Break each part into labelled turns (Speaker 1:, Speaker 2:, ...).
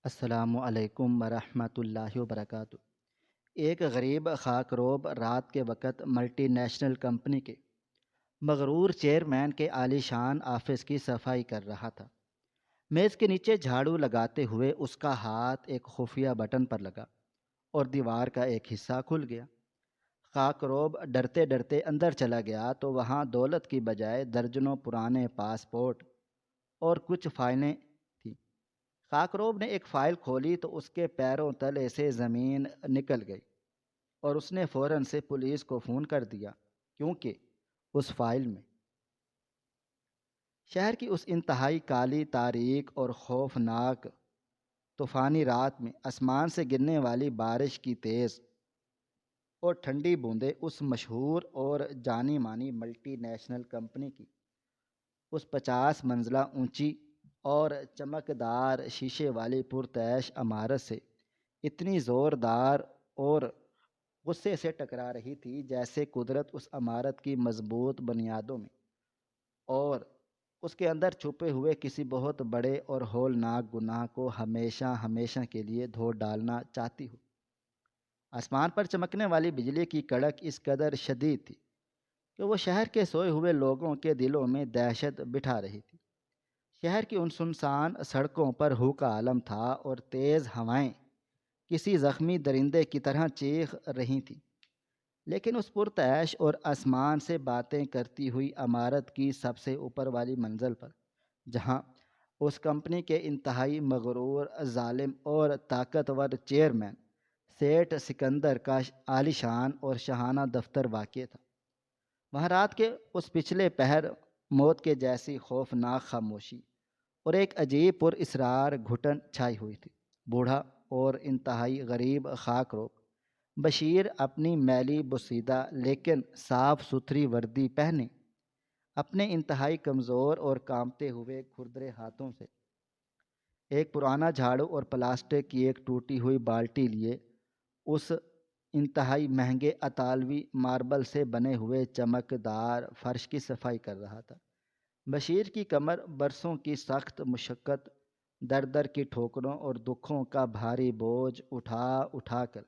Speaker 1: السلام علیکم ورحمۃ اللہ وبرکاتہ۔ ایک غریب خاک روب رات کے وقت ملٹی نیشنل کمپنی کے مغرور چیئرمین کے عالی شان آفس کی صفائی کر رہا تھا۔ میز کے نیچے جھاڑو لگاتے ہوئے اس کا ہاتھ ایک خفیہ بٹن پر لگا اور دیوار کا ایک حصہ کھل گیا۔ خاک روب ڈرتے ڈرتے اندر چلا گیا تو وہاں دولت کی بجائے درجنوں پرانے پاسپورٹ اور کچھ فائلیں تھیں۔ خاکروب نے ایک فائل کھولی تو اس کے پیروں تلے سے زمین نکل گئی اور اس نے فوراً سے پولیس کو فون کر دیا، کیونکہ اس فائل میں شہر کی اس انتہائی کالی تاریک اور خوفناک طوفانی رات میں آسمان سے گرنے والی بارش کی تیز اور ٹھنڈی بوندیں اس مشہور اور جانی مانی ملٹی نیشنل کمپنی کی اس 50 منزلہ اونچی اور چمکدار شیشے والی پرتعیش عمارت سے اتنی زوردار اور غصے سے ٹکرا رہی تھی جیسے قدرت اس عمارت کی مضبوط بنیادوں میں اور اس کے اندر چھپے ہوئے کسی بہت بڑے اور ہولناک گناہ کو ہمیشہ ہمیشہ کے لیے دھو ڈالنا چاہتی ہو۔ آسمان پر چمکنے والی بجلی کی کڑک اس قدر شدید تھی کہ وہ شہر کے سوئے ہوئے لوگوں کے دلوں میں دہشت بٹھا رہی تھی۔ شہر کی ان سنسان سڑکوں پر ہو کا عالم تھا اور تیز ہوائیں کسی زخمی درندے کی طرح چیخ رہی تھیں، لیکن اس پرتعیش اور آسمان سے باتیں کرتی ہوئی عمارت کی سب سے اوپر والی منزل پر، جہاں اس کمپنی کے انتہائی مغرور، ظالم اور طاقتور چیئرمین سیٹھ سکندر کا عالی شان اور شاہانہ دفتر واقع تھا، وہاں رات کے اس پچھلے پہر موت کے جیسی خوفناک خاموشی اور ایک عجیب پر اسرار گھٹن چھائی ہوئی تھی۔ بوڑھا اور انتہائی غریب خاک روب بشیر اپنی میلی بوسیدہ لیکن صاف ستھری وردی پہنے اپنے انتہائی کمزور اور کانپتے ہوئے کھردرے ہاتھوں سے ایک پرانا جھاڑو اور پلاسٹک کی ایک ٹوٹی ہوئی بالٹی لیے اس انتہائی مہنگے اطالوی ماربل سے بنے ہوئے چمکدار فرش کی صفائی کر رہا تھا۔ بشیر کی کمر برسوں کی سخت مشقت، در در کی ٹھوکروں اور دکھوں کا بھاری بوجھ اٹھا اٹھا کر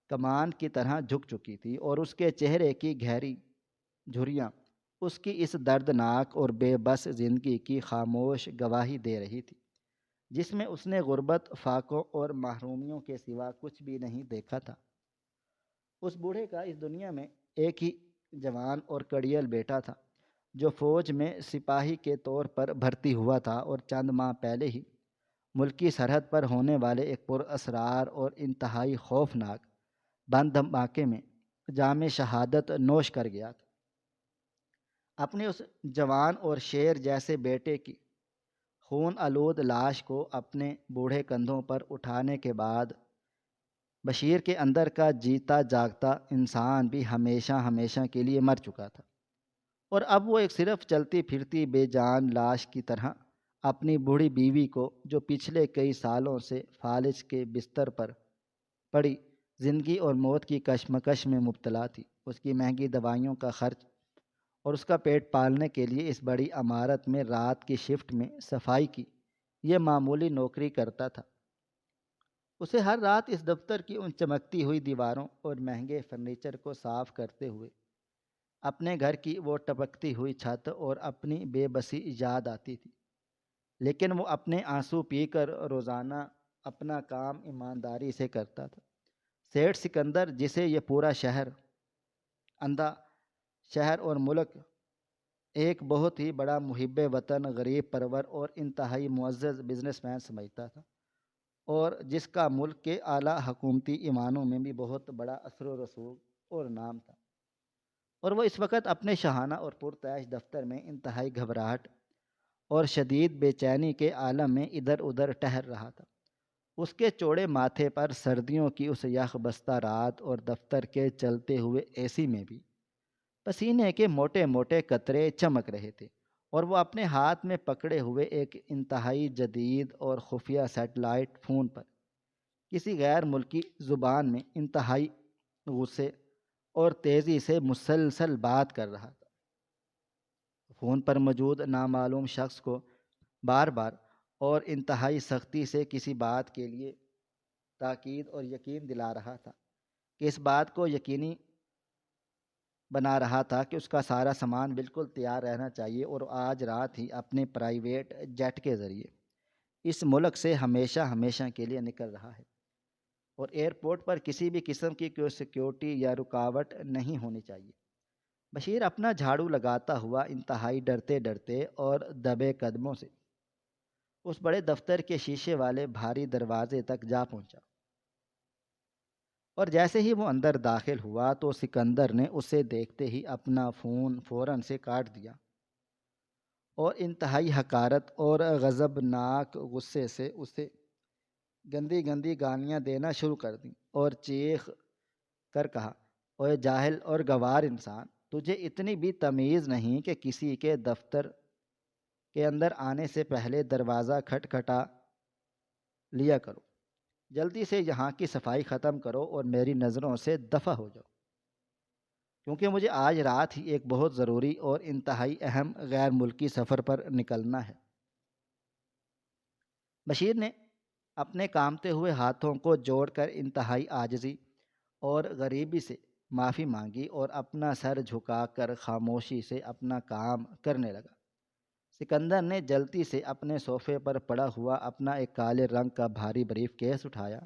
Speaker 1: کمان کی طرح جھک چکی تھی، اور اس کے چہرے کی گہری جھریاں اس کی اس دردناک اور بے بس زندگی کی خاموش گواہی دے رہی تھی جس میں اس نے غربت، فاقوں اور محرومیوں کے سوا کچھ بھی نہیں دیکھا تھا۔ اس بوڑھے کا اس دنیا میں ایک ہی جوان اور کڑیل بیٹا تھا جو فوج میں سپاہی کے طور پر بھرتی ہوا تھا، اور چند ماہ پہلے ہی ملکی سرحد پر ہونے والے ایک پر اسرار اور انتہائی خوفناک بم دھماکے میں جام شہادت نوش کر گیا تھا۔ اپنے اس جوان اور شیر جیسے بیٹے کی خون آلود لاش کو اپنے بوڑھے کندھوں پر اٹھانے کے بعد بشیر کے اندر کا جیتا جاگتا انسان بھی ہمیشہ ہمیشہ کے لیے مر چکا تھا، اور اب وہ ایک صرف چلتی پھرتی بے جان لاش کی طرح اپنی بوڑھی بیوی کو، جو پچھلے کئی سالوں سے فالج کے بستر پر پڑی زندگی اور موت کی کشمکش میں مبتلا تھی، اس کی مہنگی دوائیوں کا خرچ اور اس کا پیٹ پالنے کے لیے اس بڑی عمارت میں رات کی شفٹ میں صفائی کی یہ معمولی نوکری کرتا تھا۔ اسے ہر رات اس دفتر کی ان چمکتی ہوئی دیواروں اور مہنگے فرنیچر کو صاف کرتے ہوئے اپنے گھر کی وہ ٹپکتی ہوئی چھت اور اپنی بے بسی یاد آتی تھی، لیکن وہ اپنے آنسو پی کر روزانہ اپنا کام ایمانداری سے کرتا تھا۔ سیٹھ سکندر، جسے یہ پورا شہر، اندھا شہر اور ملک ایک بہت ہی بڑا محب وطن، غریب پرور اور انتہائی معزز بزنس مین سمجھتا تھا، اور جس کا ملک کے اعلیٰ حکومتی ایوانوں میں بھی بہت بڑا اثر و رسوخ اور نام تھا، اور وہ اس وقت اپنے شاہانہ اور پرتعیش دفتر میں انتہائی گھبراہٹ اور شدید بے چینی کے عالم میں ادھر ادھر ٹہل رہا تھا۔ اس کے چوڑے ماتھے پر سردیوں کی اس یخ بستہ رات اور دفتر کے چلتے ہوئے اے سی میں بھی پسینے کے موٹے موٹے قطرے چمک رہے تھے، اور وہ اپنے ہاتھ میں پکڑے ہوئے ایک انتہائی جدید اور خفیہ سیٹلائٹ فون پر کسی غیر ملکی زبان میں انتہائی غصے اور تیزی سے مسلسل بات کر رہا تھا۔ فون پر موجود نامعلوم شخص کو بار بار اور انتہائی سختی سے کسی بات کے لیے تاکید اور یقین دلا رہا تھا، کہ اس بات کو یقینی بنا رہا تھا کہ اس کا سارا سامان بالکل تیار رہنا چاہیے اور آج رات ہی اپنے پرائیویٹ جیٹ کے ذریعے اس ملک سے ہمیشہ ہمیشہ کے لیے نکل رہا ہے، اور ایئرپورٹ پر کسی بھی قسم کی کوئی سیکیورٹی یا رکاوٹ نہیں ہونی چاہیے۔ بشیر اپنا جھاڑو لگاتا ہوا انتہائی ڈرتے ڈرتے اور دبے قدموں سے اس بڑے دفتر کے شیشے والے بھاری دروازے تک جا پہنچا، اور جیسے ہی وہ اندر داخل ہوا تو سکندر نے اسے دیکھتے ہی اپنا فون فوراً سے کاٹ دیا اور انتہائی حقارت اور غضبناک غصے سے اسے گندی گندی گالیاں دینا شروع کر دیں، اور چیخ کر کہا، اوے جاہل اور گوار انسان، تجھے اتنی بھی تمیز نہیں کہ کسی کے دفتر کے اندر آنے سے پہلے دروازہ کھٹکھٹا لیا کرو۔ جلدی سے یہاں کی صفائی ختم کرو اور میری نظروں سے دفع ہو جاؤ، کیونکہ مجھے آج رات ہی ایک بہت ضروری اور انتہائی اہم غیر ملکی سفر پر نکلنا ہے۔ بشیر نے اپنے کامتے ہوئے ہاتھوں کو جوڑ کر انتہائی عاجزی اور غریبی سے معافی مانگی اور اپنا سر جھکا کر خاموشی سے اپنا کام کرنے لگا۔ سکندر نے جلدی سے اپنے صوفے پر پڑا ہوا اپنا ایک کالے رنگ کا بھاری بریف کیس اٹھایا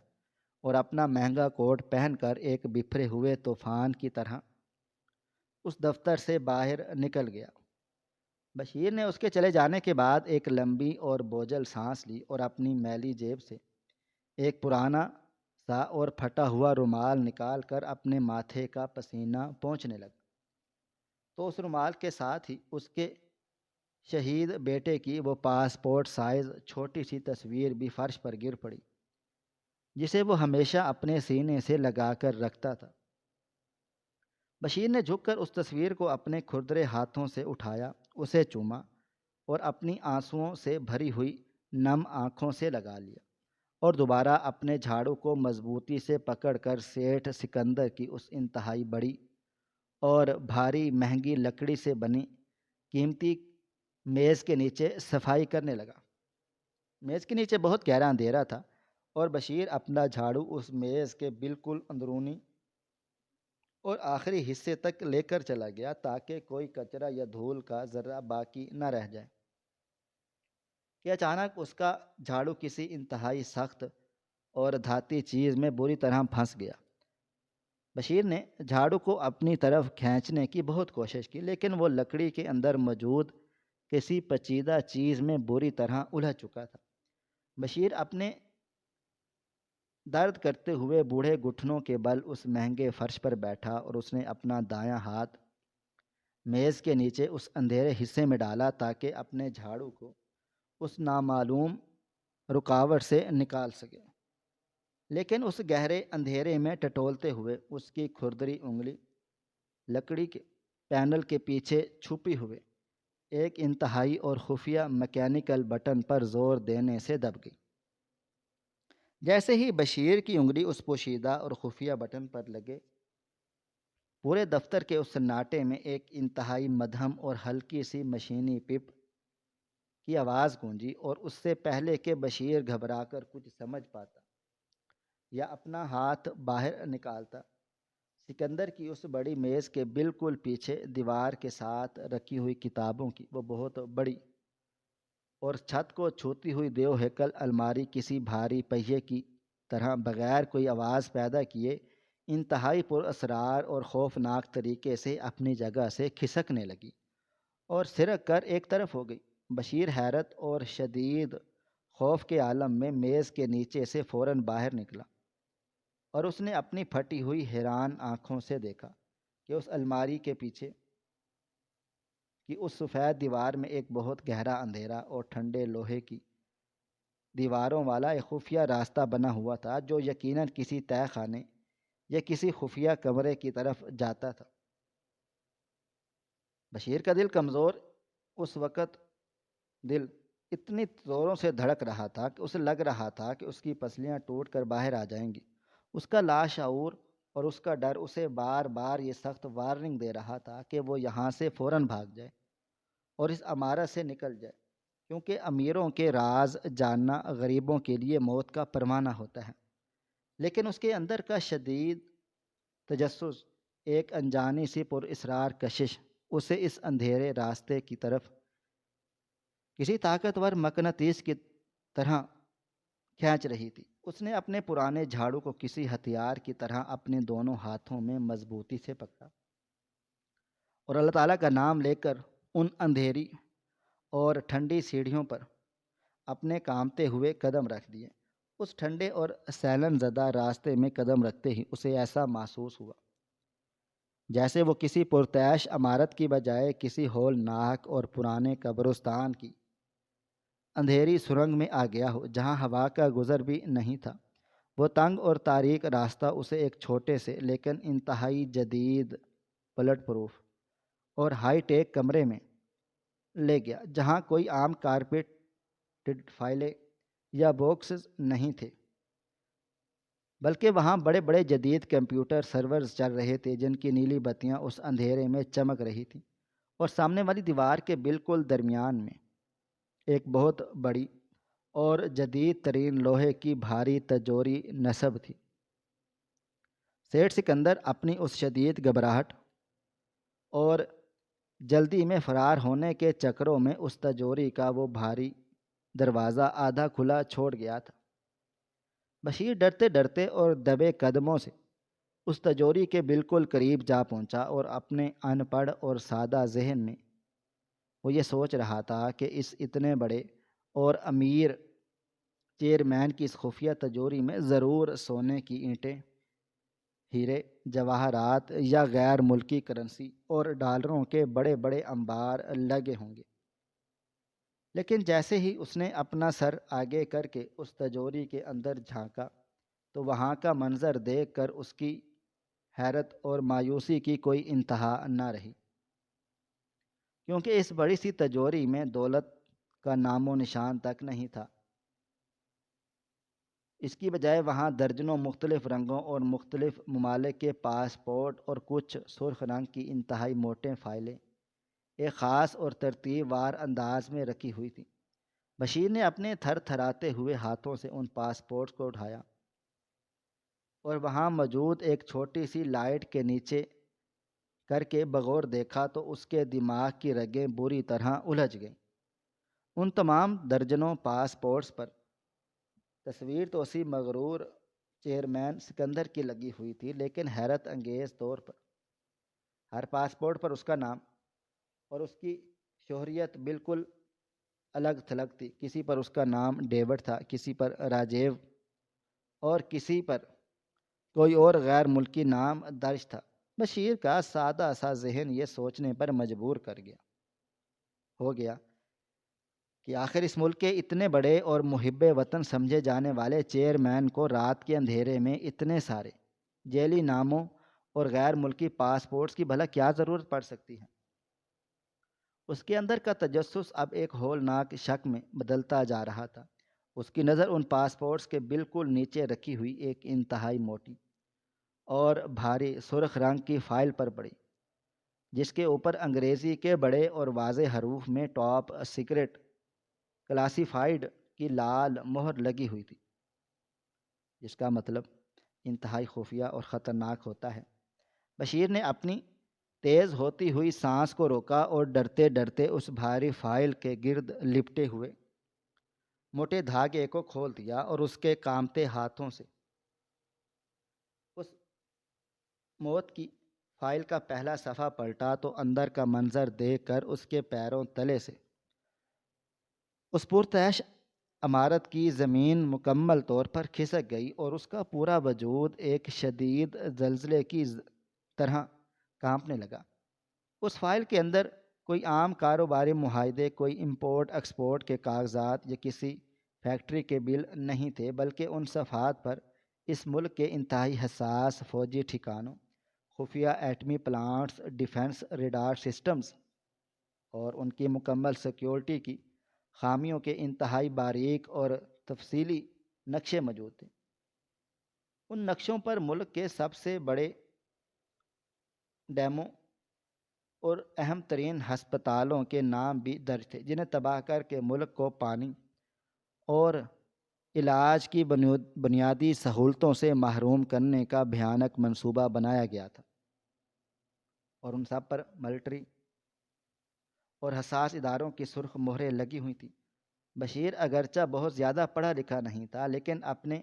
Speaker 1: اور اپنا مہنگا کوٹ پہن کر ایک بکھرے ہوئے طوفان کی طرح اس دفتر سے باہر نکل گیا۔ بشیر نے اس کے چلے جانے کے بعد ایک لمبی اور بوجھل سانس لی اور اپنی میلی جیب سے ایک پرانا سا اور پھٹا ہوا رومال نکال کر اپنے ماتھے کا پسینہ پونچھنے لگا، تو اس رومال کے ساتھ ہی اس کے شہید بیٹے کی وہ پاسپورٹ سائز چھوٹی سی تصویر بھی فرش پر گر پڑی، جسے وہ ہمیشہ اپنے سینے سے لگا کر رکھتا تھا۔ بشیر نے جھک کر اس تصویر کو اپنے کھردرے ہاتھوں سے اٹھایا، اسے چوما اور اپنی آنسوؤں سے بھری ہوئی نم آنکھوں سے لگا لیا، اور دوبارہ اپنے جھاڑو کو مضبوطی سے پکڑ کر سیٹھ سکندر کی اس انتہائی بڑی اور بھاری مہنگی لکڑی سے بنی قیمتی میز کے نیچے صفائی کرنے لگا۔ میز کے نیچے بہت گہرا اندھیرا تھا، اور بشیر اپنا جھاڑو اس میز کے بالکل اندرونی اور آخری حصے تک لے کر چلا گیا تاکہ کوئی کچرا یا دھول کا ذرہ باقی نہ رہ جائے، کہ اچانک اس کا جھاڑو کسی انتہائی سخت اور دھاتی چیز میں بری طرح پھنس گیا۔ بشیر نے جھاڑو کو اپنی طرف کھینچنے کی بہت کوشش کی، لیکن وہ لکڑی کے اندر موجود کسی پیچیدہ چیز میں بری طرح الجھ چکا تھا۔ بشیر اپنے درد کرتے ہوئے بوڑھے گھٹنوں کے بل اس مہنگے فرش پر بیٹھا، اور اس نے اپنا دایاں ہاتھ میز کے نیچے اس اندھیرے حصے میں ڈالا تاکہ اپنے جھاڑو کو اس نامعلوم رکاوٹ سے نکال سکے، لیکن اس گہرے اندھیرے میں ٹٹولتے ہوئے اس کی کھردری انگلی لکڑی کے پینل کے پیچھے چھپی ہوئے ایک انتہائی اور خفیہ میکینیکل بٹن پر زور دینے سے دب گئی۔ جیسے ہی بشیر کی انگلی اس پوشیدہ اور خفیہ بٹن پر لگے، پورے دفتر کے اس سناٹے میں ایک انتہائی مدھم اور ہلکی سی مشینی پپ کی آواز گونجی، اور اس سے پہلے کہ بشیر گھبرا کر کچھ سمجھ پاتا یا اپنا ہاتھ باہر نکالتا، سکندر کی اس بڑی میز کے بالکل پیچھے دیوار کے ساتھ رکھی ہوئی کتابوں کی وہ بہت بڑی اور چھت کو چھوتی ہوئی دیو ہیکل الماری کسی بھاری پہیے کی طرح بغیر کوئی آواز پیدا کیے انتہائی پر اسرار اور خوفناک طریقے سے اپنی جگہ سے کھسکنے لگی اور سرک کر ایک طرف ہو گئی۔ بشیر حیرت اور شدید خوف کے عالم میں میز کے نیچے سے فوراً باہر نکلا، اور اس نے اپنی پھٹی ہوئی حیران آنکھوں سے دیکھا کہ اس الماری کے پیچھے کی اس سفید دیوار میں ایک بہت گہرا اندھیرا اور ٹھنڈے لوہے کی دیواروں والا ایک خفیہ راستہ بنا ہوا تھا، جو یقیناً کسی تہہ خانے یا کسی خفیہ کمرے کی طرف جاتا تھا۔ بشیر کا دل کمزور اس وقت دل اتنی زوروں سے دھڑک رہا تھا کہ اسے لگ رہا تھا کہ اس کی پسلیاں ٹوٹ کر باہر آ جائیں گی۔ اس کا لاشعور اور اس کا ڈر اسے بار بار یہ سخت وارننگ دے رہا تھا کہ وہ یہاں سے فوراً بھاگ جائے اور اس عمارت سے نکل جائے، کیونکہ امیروں کے راز جاننا غریبوں کے لیے موت کا پروانہ ہوتا ہے، لیکن اس کے اندر کا شدید تجسس، ایک انجانی سی پر اسرار کشش، اسے اس اندھیرے راستے کی طرف کسی طاقتور مقناطیس کی طرح کھینچ رہی تھی۔ اس نے اپنے پرانے جھاڑو کو کسی ہتھیار کی طرح اپنے دونوں ہاتھوں میں مضبوطی سے پکڑا اور اللہ تعالیٰ کا نام لے کر ان اندھیری اور ٹھنڈی سیڑھیوں پر اپنے کامتے ہوئے قدم رکھ دیے۔ اس ٹھنڈے اور سیلن زدہ راستے میں قدم رکھتے ہی اسے ایسا محسوس ہوا جیسے وہ کسی پرتعیش عمارت کی بجائے کسی ہولناک اور پرانے قبرستان کی اندھیری سرنگ میں آ گیا ہو، جہاں ہوا کا گزر بھی نہیں تھا۔ وہ تنگ اور تاریک راستہ اسے ایک چھوٹے سے لیکن انتہائی جدید، بلٹ پروف اور ہائی ٹیک کمرے میں لے گیا، جہاں کوئی عام کارپیٹڈ فائلیں یا باکسز نہیں تھے، بلکہ وہاں بڑے بڑے جدید کمپیوٹر سرورز چل رہے تھے جن کی نیلی بتیاں اس اندھیرے میں چمک رہی تھیں۔ اور سامنے والی دیوار کے بالکل درمیان میں ایک بہت بڑی اور جدید ترین لوہے کی بھاری تجوری نصب تھی۔ سیٹھ سکندر اپنی اس شدید گھبراہٹ اور جلدی میں فرار ہونے کے چکروں میں اس تجوری کا وہ بھاری دروازہ آدھا کھلا چھوڑ گیا تھا۔ بشیر ڈرتے ڈرتے اور دبے قدموں سے اس تجوری کے بالکل قریب جا پہنچا اور اپنے ان پڑھ اور سادہ ذہن میں وہ یہ سوچ رہا تھا کہ اس اتنے بڑے اور امیر چیئرمین کی اس خفیہ تجوری میں ضرور سونے کی اینٹیں، ہیرے، جواہرات یا غیر ملکی کرنسی اور ڈالروں کے بڑے بڑے انبار لگے ہوں گے۔ لیکن جیسے ہی اس نے اپنا سر آگے کر کے اس تجوری کے اندر جھانکا تو وہاں کا منظر دیکھ کر اس کی حیرت اور مایوسی کی کوئی انتہا نہ رہی، کیونکہ اس بڑی سی تجوری میں دولت کا نام و نشان تک نہیں تھا۔ اس کی بجائے وہاں درجنوں مختلف رنگوں اور مختلف ممالک کے پاسپورٹ اور کچھ سرخ رنگ کی انتہائی موٹے فائلیں ایک خاص اور ترتیب وار انداز میں رکھی ہوئی تھیں۔ بشیر نے اپنے تھر تھراتے ہوئے ہاتھوں سے ان پاسپورٹس کو اٹھایا اور وہاں موجود ایک چھوٹی سی لائٹ کے نیچے کر کے بغور دیکھا تو اس کے دماغ کی رگیں بری طرح الجھ گئیں۔ ان تمام درجنوں پاسپورٹس پر تصویر تو اسی مغرور چیئرمین سکندر کی لگی ہوئی تھی، لیکن حیرت انگیز طور پر ہر پاسپورٹ پر اس کا نام اور اس کی شہریت بالکل الگ تھلگ تھی۔ کسی پر اس کا نام ڈیوڈ تھا، کسی پر راجیو اور کسی پر کوئی اور غیر ملکی نام درج تھا۔ بشیر کا سادہ سا ذہن یہ سوچنے پر مجبور ہو گیا کہ آخر اس ملک کے اتنے بڑے اور محب وطن سمجھے جانے والے چیئرمین کو رات کے اندھیرے میں اتنے سارے ذیلی ناموں اور غیر ملکی پاسپورٹس کی بھلا کیا ضرورت پڑ سکتی ہے۔ اس کے اندر کا تجسس اب ایک ہولناک شک میں بدلتا جا رہا تھا۔ اس کی نظر ان پاسپورٹس کے بالکل نیچے رکھی ہوئی ایک انتہائی موٹی اور بھاری سرخ رنگ کی فائل پر پڑی، جس کے اوپر انگریزی کے بڑے اور واضح حروف میں ٹاپ سیکرٹ کلاسیفائڈ کی لال مہر لگی ہوئی تھی، جس کا مطلب انتہائی خفیہ اور خطرناک ہوتا ہے۔ بشیر نے اپنی تیز ہوتی ہوئی سانس کو روکا اور ڈرتے ڈرتے اس بھاری فائل کے گرد لپٹے ہوئے موٹے دھاگے کو کھول دیا اور اس کے کامتے ہاتھوں سے اس موت کی فائل کا پہلا صفحہ پلٹا تو اندر کا منظر دیکھ کر اس کے پیروں تلے سے اس پرتعیش عمارت کی زمین مکمل طور پر کھسک گئی اور اس کا پورا وجود ایک شدید زلزلے کی طرح کانپنے لگا۔ اس فائل کے اندر کوئی عام کاروباری معاہدے، کوئی امپورٹ ایکسپورٹ کے کاغذات یا کسی فیکٹری کے بل نہیں تھے، بلکہ ان صفحات پر اس ملک کے انتہائی حساس فوجی ٹھکانوں، خفیہ ایٹمی پلانٹس، ڈیفنس ریڈار سسٹمز اور ان کی مکمل سیکیورٹی کی خامیوں کے انتہائی باریک اور تفصیلی نقشے موجود تھے۔ ان نقشوں پر ملک کے سب سے بڑے ڈیمو اور اہم ترین ہسپتالوں کے نام بھی درج تھے، جنہیں تباہ کر کے ملک کو پانی اور علاج کی بنیادی سہولتوں سے محروم کرنے کا بھیانک منصوبہ بنایا گیا تھا، اور ان سب پر ملٹری اور حساس اداروں کی سرخ مہریں لگی ہوئی تھیں۔ بشیر اگرچہ بہت زیادہ پڑھا لکھا نہیں تھا، لیکن اپنے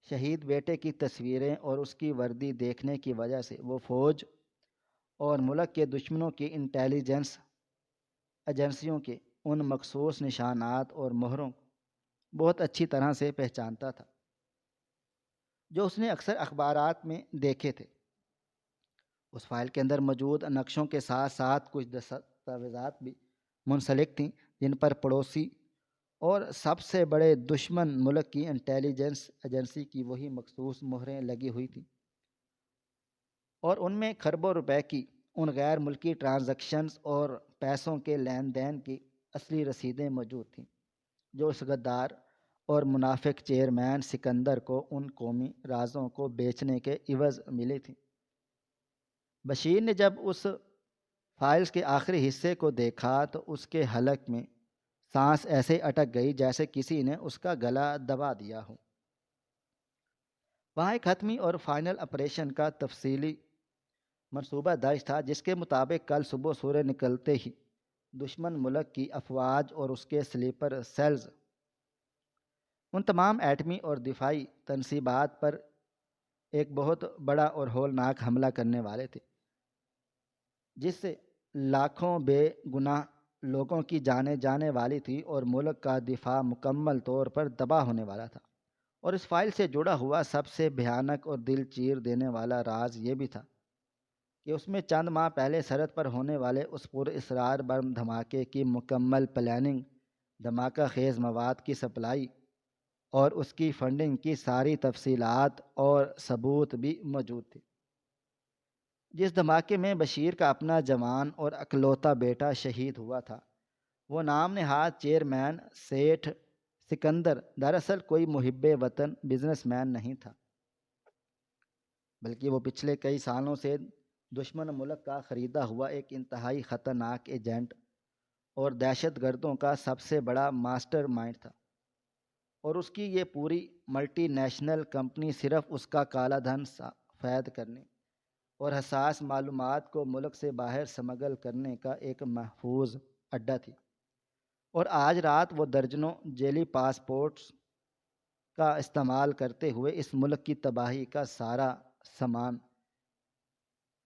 Speaker 1: شہید بیٹے کی تصویریں اور اس کی وردی دیکھنے کی وجہ سے وہ فوج اور ملک کے دشمنوں کی انٹیلیجنس ایجنسیوں کے ان مخصوص نشانات اور مہروں بہت اچھی طرح سے پہچانتا تھا جو اس نے اکثر اخبارات میں دیکھے تھے۔ اس فائل کے اندر موجود نقشوں کے ساتھ ساتھ کچھ دستاویزات بھی منسلک تھیں، جن پر پڑوسی اور سب سے بڑے دشمن ملک کی انٹیلیجنس ایجنسی کی وہی مخصوص مہریں لگی ہوئی تھیں، اور ان میں کھربوں روپے کی ان غیر ملکی ٹرانزیکشنز اور پیسوں کے لین دین کی اصلی رسیدیں موجود تھیں جو اس غدار اور منافق چیئرمین سکندر کو ان قومی رازوں کو بیچنے کے عوض ملی تھیں۔ بشیر نے جب اس فائلز کے آخری حصے کو دیکھا تو اس کے حلق میں سانس ایسے اٹک گئی جیسے کسی نے اس کا گلا دبا دیا ہو۔ وہاں ایک حتمی اور فائنل آپریشن کا تفصیلی منصوبہ درج تھا، جس کے مطابق کل صبح سورج نکلتے ہی دشمن ملک کی افواج اور اس کے سلیپر سیلز ان تمام ایٹمی اور دفاعی تنصیبات پر ایک بہت بڑا اور ہولناک حملہ کرنے والے تھے، جس سے لاکھوں بے گناہ لوگوں کی جانیں جانے والی تھی اور ملک کا دفاع مکمل طور پر تباہ ہونے والا تھا۔ اور اس فائل سے جڑا ہوا سب سے بھیانک اور دل چیر دینے والا راز یہ بھی تھا کہ اس میں چند ماہ پہلے سرحد پر ہونے والے اس پر اسرار بم دھماکے کی مکمل پلاننگ، دھماکہ خیز مواد کی سپلائی اور اس کی فنڈنگ کی ساری تفصیلات اور ثبوت بھی موجود تھے۔ جس دھماکے میں بشیر کا اپنا جوان اور اکلوتا بیٹا شہید ہوا تھا، وہ نام نہاد چیئرمین سیٹھ سکندر دراصل کوئی محب وطن بزنس مین نہیں تھا، بلکہ وہ پچھلے کئی سالوں سے دشمن ملک کا خریدا ہوا ایک انتہائی خطرناک ایجنٹ اور دہشت گردوں کا سب سے بڑا ماسٹر مائنڈ تھا، اور اس کی یہ پوری ملٹی نیشنل کمپنی صرف اس کا کالا دھن فید کرنے اور حساس معلومات کو ملک سے باہر سمگل کرنے کا ایک محفوظ اڈہ تھی۔ اور آج رات وہ درجنوں جیلی پاسپورٹس کا استعمال کرتے ہوئے اس ملک کی تباہی کا سارا سامان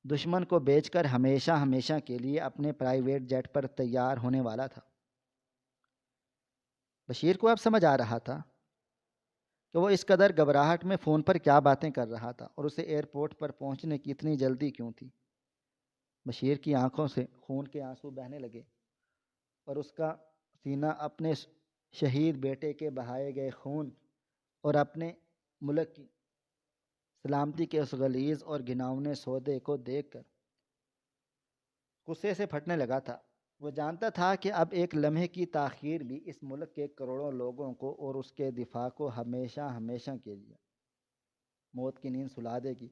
Speaker 1: دشمن کو بیچ کر ہمیشہ ہمیشہ کے لیے اپنے پرائیویٹ جیٹ پر تیار ہونے والا تھا۔ بشیر کو اب سمجھ آ رہا تھا کہ وہ اس قدر گھبراہٹ میں فون پر کیا باتیں کر رہا تھا اور اسے ایئرپورٹ پر پہنچنے کی اتنی جلدی کیوں تھی۔ بشیر کی آنکھوں سے خون کے آنسو بہنے لگے اور اس کا سینہ اپنے شہید بیٹے کے بہائے گئے خون اور اپنے ملک کی سلامتی کے اس غلیظ اور گھناؤنے سودے کو دیکھ کر غصے سے پھٹنے لگا تھا۔ وہ جانتا تھا کہ اب ایک لمحے کی تاخیر بھی اس ملک کے کروڑوں لوگوں کو اور اس کے دفاع کو ہمیشہ ہمیشہ کے لیے موت کی نیند سلا دے گی،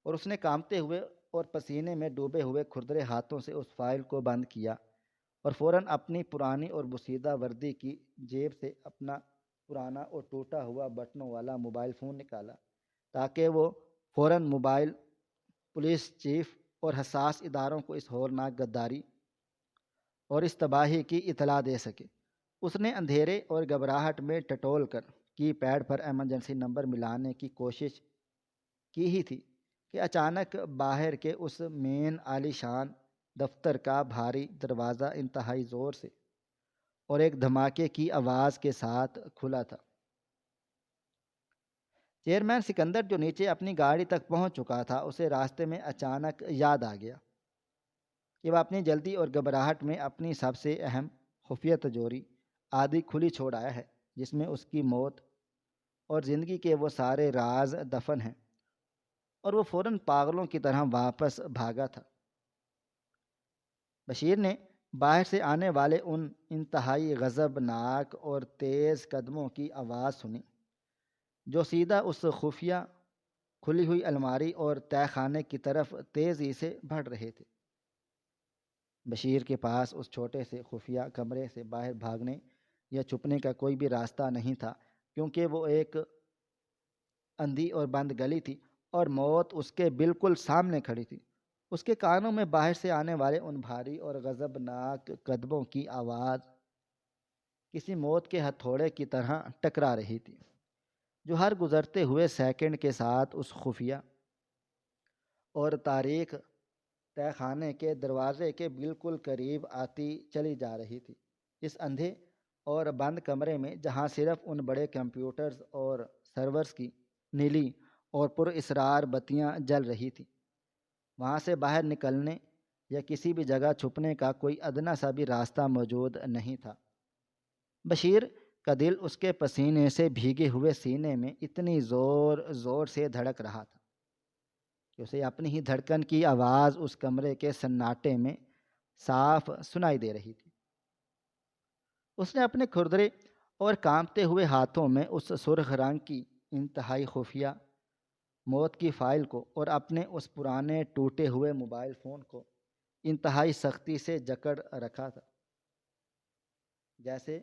Speaker 1: اور اس نے کانپتے ہوئے اور پسینے میں ڈوبے ہوئے کھردرے ہاتھوں سے اس فائل کو بند کیا اور فوراً اپنی پرانی اور بوسیدہ وردی کی جیب سے اپنا پرانا اور ٹوٹا ہوا بٹنوں والا موبائل فون نکالا تاکہ وہ فوراً موبائل پولیس چیف اور حساس اداروں کو اس ہولناک غداری اور اس تباہی کی اطلاع دے سکے۔ اس نے اندھیرے اور گھبراہٹ میں ٹٹول کر کی پیڈ پر ایمرجنسی نمبر ملانے کی کوشش کی ہی تھی کہ اچانک باہر کے اس مین عالی شان دفتر کا بھاری دروازہ انتہائی زور سے اور ایک دھماکے کی آواز کے ساتھ کھلا تھا۔ چیئرمین سکندر جو نیچے اپنی گاڑی تک پہنچ چکا تھا، اسے راستے میں اچانک یاد آ گیا کہ وہ اپنی جلدی اور گھبراہٹ میں اپنی سب سے اہم خفیہ تجوری آدھی کھلی چھوڑ آیا ہے، جس میں اس کی موت اور زندگی کے وہ سارے راز دفن ہیں، اور وہ فوراً پاگلوں کی طرح واپس بھاگا تھا۔ بشیر نے باہر سے آنے والے ان انتہائی غضبناک اور تیز قدموں کی آواز سنی جو سیدھا اس خفیہ کھلی ہوئی الماری اور تہہ خانے کی طرف تیزی سے بڑھ رہے تھے۔ بشیر کے پاس اس چھوٹے سے خفیہ کمرے سے باہر بھاگنے یا چھپنے کا کوئی بھی راستہ نہیں تھا، کیونکہ وہ ایک اندھی اور بند گلی تھی اور موت اس کے بالکل سامنے کھڑی تھی۔ اس کے کانوں میں باہر سے آنے والے ان بھاری اور غضبناک قدموں کی آواز کسی موت کے ہتھوڑے کی طرح ٹکرا رہی تھی، جو ہر گزرتے ہوئے سیکنڈ کے ساتھ اس خفیہ اور تاریک تہہ خانے کے دروازے کے بالکل قریب آتی چلی جا رہی تھی۔ اس اندھے اور بند کمرے میں، جہاں صرف ان بڑے کمپیوٹرز اور سرورز کی نیلی اور پر اسرار بتیاں جل رہی تھیں، وہاں سے باہر نکلنے یا کسی بھی جگہ چھپنے کا کوئی ادنا سا بھی راستہ موجود نہیں تھا۔ بشیر کا دل اس کے پسینے سے بھیگے ہوئے سینے میں اتنی زور زور سے دھڑک رہا تھا کہ اسے اپنی ہی دھڑکن کی آواز اس کمرے کے سناٹے میں صاف سنائی دے رہی تھی۔ اس نے اپنے کھردرے اور کانپتے ہوئے ہاتھوں میں اس سرخ رنگ کی انتہائی خفیہ موت کی فائل کو اور اپنے اس پرانے ٹوٹے ہوئے موبائل فون کو انتہائی سختی سے جکڑ رکھا تھا، جیسے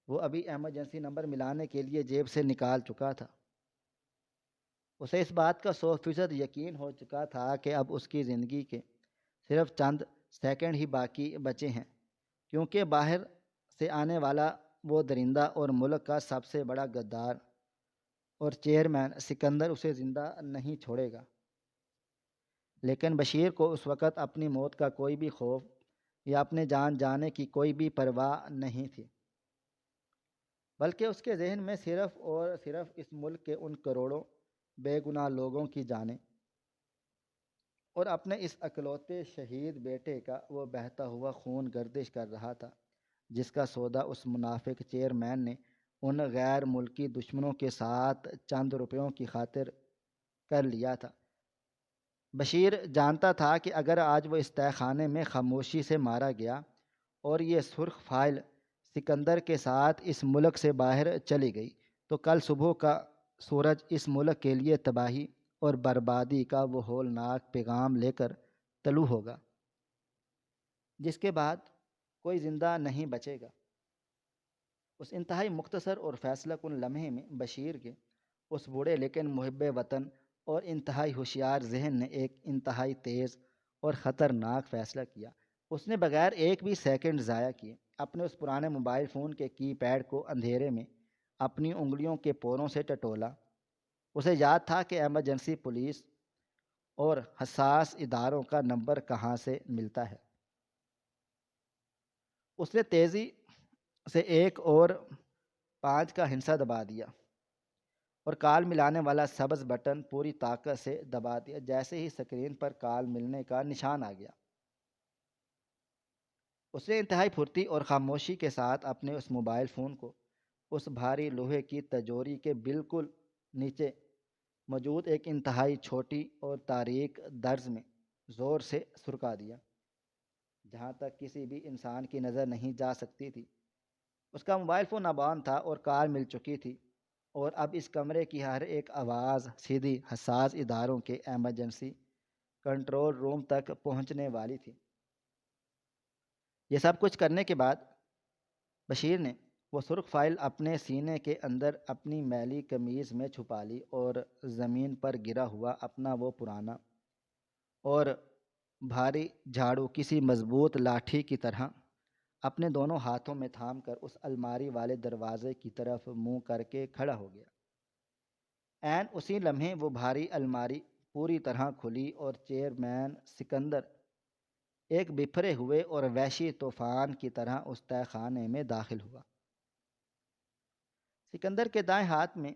Speaker 1: وہ ابھی ایمرجنسی نمبر ملانے کے لیے جیب سے نکال چکا تھا۔ اسے اس بات کا 100% یقین ہو چکا تھا کہ اب اس کی زندگی کے صرف چند سیکنڈ ہی باقی بچے ہیں، کیونکہ باہر سے آنے والا وہ درندہ اور ملک کا سب سے بڑا غدار اور چیئرمین سکندر اسے زندہ نہیں چھوڑے گا۔ لیکن بشیر کو اس وقت اپنی موت کا کوئی بھی خوف یا اپنے جان جانے کی کوئی بھی پرواہ نہیں تھی، بلکہ اس کے ذہن میں صرف اور صرف اس ملک کے ان کروڑوں بے گناہ لوگوں کی جانیں اور اپنے اس اکلوتے شہید بیٹے کا وہ بہتا ہوا خون گردش کر رہا تھا، جس کا سودا اس منافق چیئرمین نے ان غیر ملکی دشمنوں کے ساتھ چند روپیوں کی خاطر کر لیا تھا۔ بشیر جانتا تھا کہ اگر آج وہ اس تہہ خانے میں خاموشی سے مارا گیا اور یہ سرخ فائل سکندر کے ساتھ اس ملک سے باہر چلی گئی، تو کل صبح کا سورج اس ملک کے لیے تباہی اور بربادی کا وہ ہولناک پیغام لے کر طلوع ہوگا، جس کے بعد کوئی زندہ نہیں بچے گا۔ اس انتہائی مختصر اور فیصلہ کن لمحے میں بشیر کے اس بوڑھے لیکن محب وطن اور انتہائی ہوشیار ذہن نے ایک انتہائی تیز اور خطرناک فیصلہ کیا۔ اس نے بغیر ایک بھی سیکنڈ ضائع کیے اپنے اس پرانے موبائل فون کے کی پیڈ کو اندھیرے میں اپنی انگلیوں کے پوروں سے ٹٹولا۔ اسے یاد تھا کہ ایمرجنسی پولیس اور حساس اداروں کا نمبر کہاں سے ملتا ہے۔ اس نے تیزی سے 1 اور 5 کا ہنسا دبا دیا اور کال ملانے والا سبز بٹن پوری طاقت سے دبا دیا۔ جیسے ہی اسکرین پر کال ملنے کا نشان آ گیا، اس نے انتہائی پھرتی اور خاموشی کے ساتھ اپنے اس موبائل فون کو اس بھاری لوہے کی تجوری کے بالکل نیچے موجود ایک انتہائی چھوٹی اور تاریک درز میں زور سے سرکا دیا، جہاں تک کسی بھی انسان کی نظر نہیں جا سکتی تھی۔ اس کا موبائل فون اب آن تھا اور کال مل چکی تھی، اور اب اس کمرے کی ہر ایک آواز سیدھی حساس اداروں کے ایمرجنسی کنٹرول روم تک پہنچنے والی تھی۔ یہ سب کچھ کرنے کے بعد بشیر نے وہ سرخ فائل اپنے سینے کے اندر اپنی میلی قمیض میں چھپا لی اور زمین پر گرا ہوا اپنا وہ پرانا اور بھاری جھاڑو کسی مضبوط لاٹھی کی طرح اپنے دونوں ہاتھوں میں تھام کر اس الماری والے دروازے کی طرف منہ کر کے کھڑا ہو گیا۔ عین اسی لمحے وہ بھاری الماری پوری طرح کھلی اور چیئرمین سکندر ایک بکھرے ہوئے اور وحشی طوفان کی طرح اس تہہ خانے میں داخل ہوا۔ سکندر کے دائیں ہاتھ میں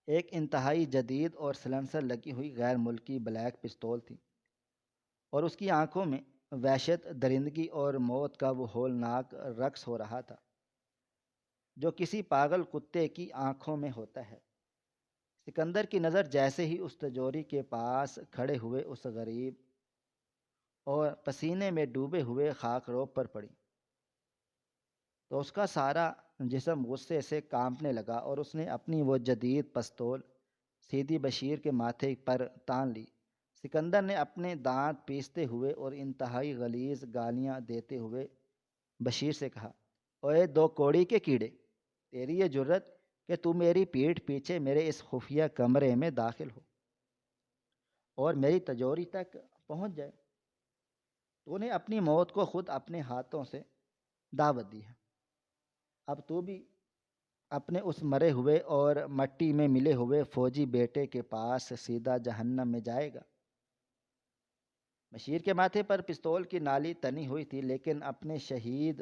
Speaker 1: ایک انتہائی جدید اور سلنسر لگی ہوئی غیر ملکی بلیک پستول تھی، اور اس کی آنکھوں میں وحشت، درندگی اور موت کا وہ ہولناک رقص ہو رہا تھا جو کسی پاگل کتے کی آنکھوں میں ہوتا ہے۔ سکندر کی نظر جیسے ہی اس تجوری کے پاس کھڑے ہوئے اس غریب اور پسینے میں ڈوبے ہوئے خاکروب پر پڑی، تو اس کا سارا جسم غصے سے کانپنے لگا اور اس نے اپنی وہ جدید پستول سیدھی بشیر کے ماتھے پر تان لی۔ سکندر نے اپنے دانت پیستے ہوئے اور انتہائی غلیظ گالیاں دیتے ہوئے بشیر سے کہا، اوے دو کوڑی کے کیڑے، تیری یہ جرت کہ تو میری پیٹھ پیچھے میرے اس خفیہ کمرے میں داخل ہو اور میری تجوری تک پہنچ جائے۔ تو نے اپنی موت کو خود اپنے ہاتھوں سے دعوت دی ہے، اب تو بھی اپنے اس مرے ہوئے اور مٹی میں ملے ہوئے فوجی بیٹے کے پاس سیدھا جہنم میں جائے گا۔ بشیر کے ماتھے پر پستول کی نالی تنی ہوئی تھی، لیکن اپنے شہید